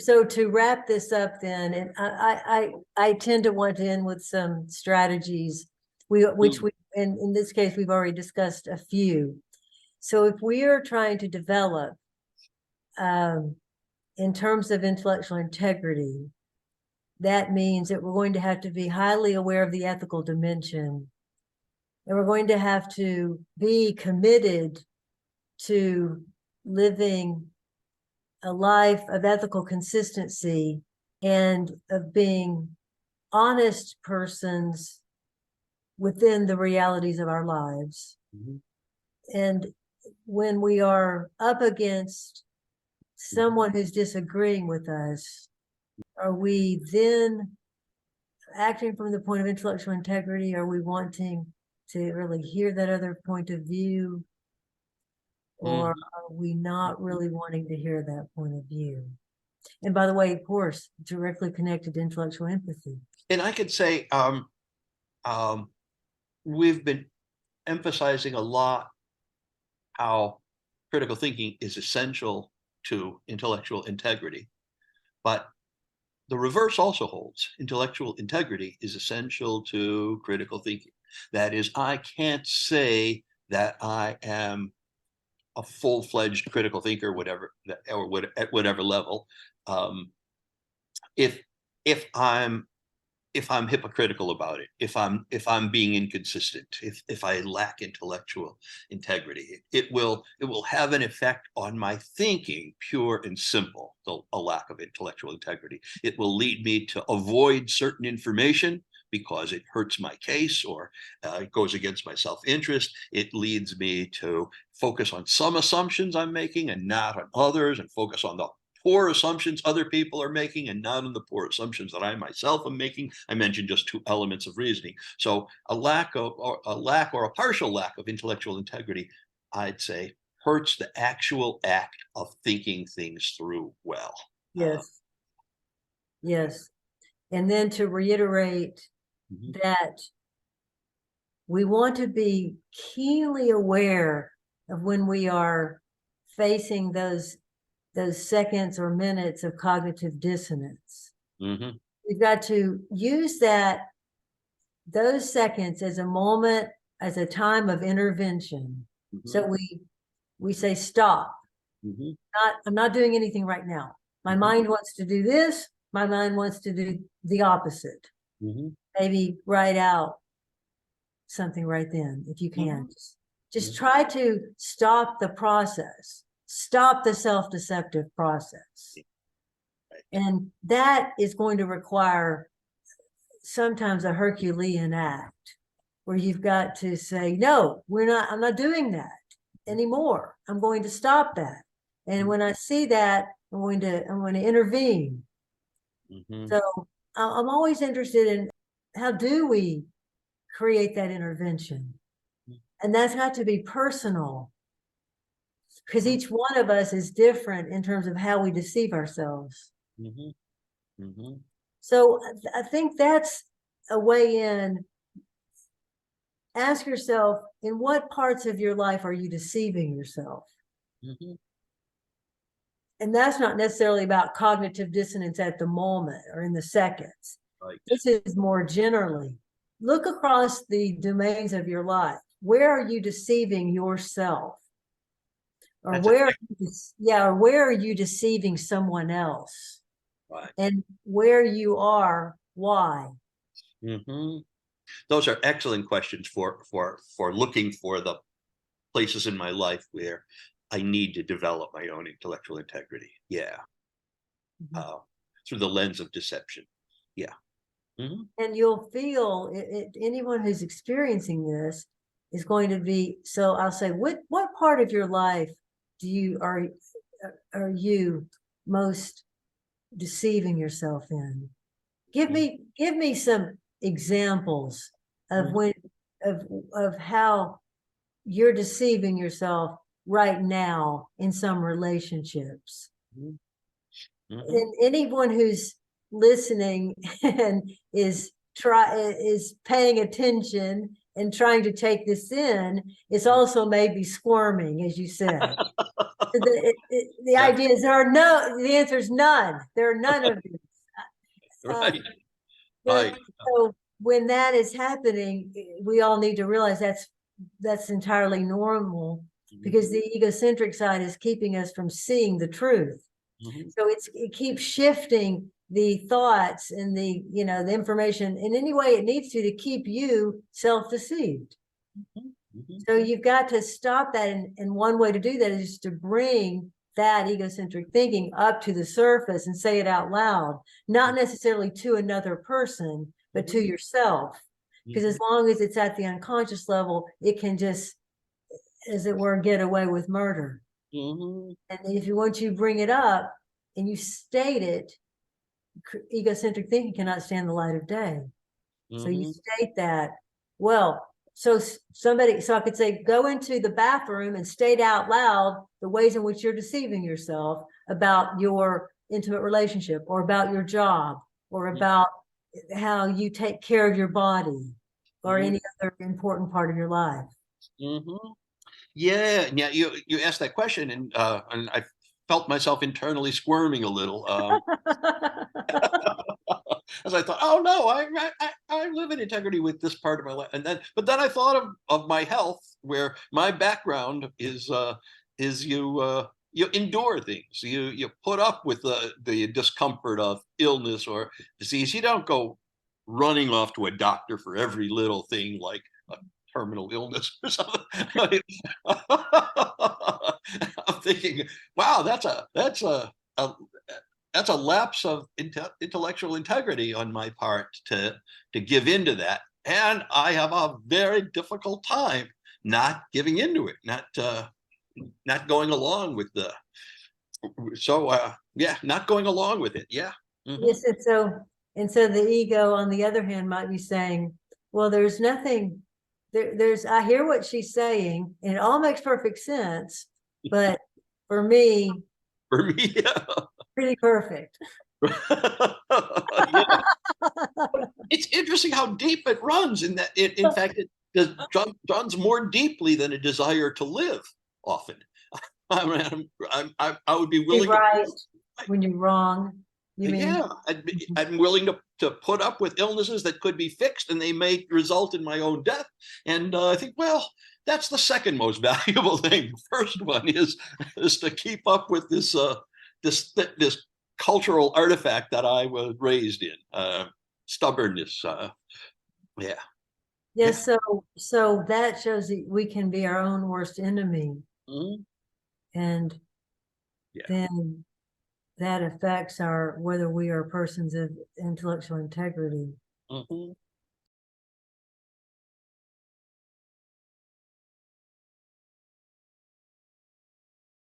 So to wrap this up then, and I tend to want to end with some strategies, which we, in this case, we've already discussed a few. So if we are trying to develop, in terms of intellectual integrity, that means that we're going to have to be highly aware of the ethical dimension. And we're going to have to be committed to living a life of ethical consistency and of being honest persons within the realities of our lives. Mm-hmm. And when we are up against someone who's disagreeing with us, are we then acting from the point of intellectual integrity? Are we wanting to really hear that other point of view? Or are we not really wanting to hear that point of view? And by the way, of course, directly connected to intellectual empathy. And I could say we've been emphasizing a lot how critical thinking is essential to intellectual integrity, but the reverse also holds. Intellectual integrity is essential to critical thinking. That is, I can't say that I am a full-fledged critical thinker, whatever, or at whatever level, if I'm hypocritical about it, if I'm being inconsistent, if I lack intellectual integrity, it will have an effect on my thinking, pure and simple. A lack of intellectual integrity. It will lead me to avoid certain information because it hurts my case, or it goes against my self-interest. It leads me to focus on some assumptions I'm making and not on others, and focus on the poor assumptions other people are making and not on the poor assumptions that I myself am making. I mentioned just two elements of reasoning. So a lack or a partial lack of intellectual integrity, I'd say, hurts the actual act of thinking things through well. Yes. Yes. And then to reiterate that we want to be keenly aware of when we are facing those seconds or minutes of cognitive dissonance. We've got to use those seconds as a moment, as a time of intervention. So we say, stop. I'm not doing anything right now. My mind wants to do this. My mind wants to do the opposite. Maybe write out something right then, if you can. Just try to stop the process. Stop the self-deceptive process. And that is going to require sometimes a Herculean act where you've got to say, no, I'm not doing that anymore. I'm going to stop that. And when I see that, I'm going to intervene. So I'm always interested in how do we create that intervention? And that's got to be personal, because each one of us is different in terms of how we deceive ourselves. So I think that's a way in. Ask yourself, in what parts of your life are you deceiving yourself? And that's not necessarily about cognitive dissonance at the moment or in the seconds. This is more generally. Look across the domains of your life. Where are you deceiving yourself? Or where are you deceiving someone else? And where you are, why? Those are excellent questions for looking for the places in my life where I need to develop my own intellectual integrity. Through the lens of deception. And you'll feel anyone who's experiencing this is going to be. So I'll say, what part of your life are you most deceiving yourself in? Give me some examples of of how you're deceiving yourself right now in some relationships. And anyone who's listening and is paying attention and trying to take this in is also maybe squirming, as you said. The idea is the answer is none. There are none of these. Right. But Right. so when that is happening, we all need to realize that's entirely normal, because the egocentric side is keeping us from seeing the truth. So it keeps shifting the thoughts and the information in any way it needs to keep you self-deceived. So you've got to stop that, and one way to do that is to bring that egocentric thinking up to the surface and say it out loud, not necessarily to another person, but to yourself. Because as long as it's at the unconscious level, it can just, as it were, get away with murder. And if once you bring it up and you state it, egocentric thinking cannot stand the light of day. So you state that. Well, so I could say, go into the bathroom and state out loud the ways in which you're deceiving yourself about your intimate relationship, or about your job, or about how you take care of your body, or any other important part of your life. Yeah, yeah. You asked that question, and I felt myself internally squirming a little. As I thought, oh no, I live in integrity with this part of my life, but then I thought of my health, where my background is you endure things, you put up with the discomfort of illness or disease. You don't go running off to a doctor for every little thing, like a terminal illness or something. I'm thinking, wow, that's a lapse of intellectual integrity on my part to give into that, and I have a very difficult time not giving into it, not going along with the not going along with it. Yeah. Yes, and so the ego, on the other hand, might be saying, well, there's nothing there's I hear what she's saying, and it all makes perfect sense, but for me, Yeah. pretty perfect. Yeah. It's interesting how deep it runs, in that in fact, it runs more deeply than a desire to live often. I would be Be willing right to, when you're wrong, you mean? yeah, I'm willing to put up with illnesses that could be fixed, and they may result in my own death. And I think, well, that's the second most valuable thing. The first one is to keep up with this cultural artifact that I was raised in, stubbornness. Yeah. Yes, so that shows that we can be our own worst enemy, and Yeah. then that affects whether we are persons of intellectual integrity.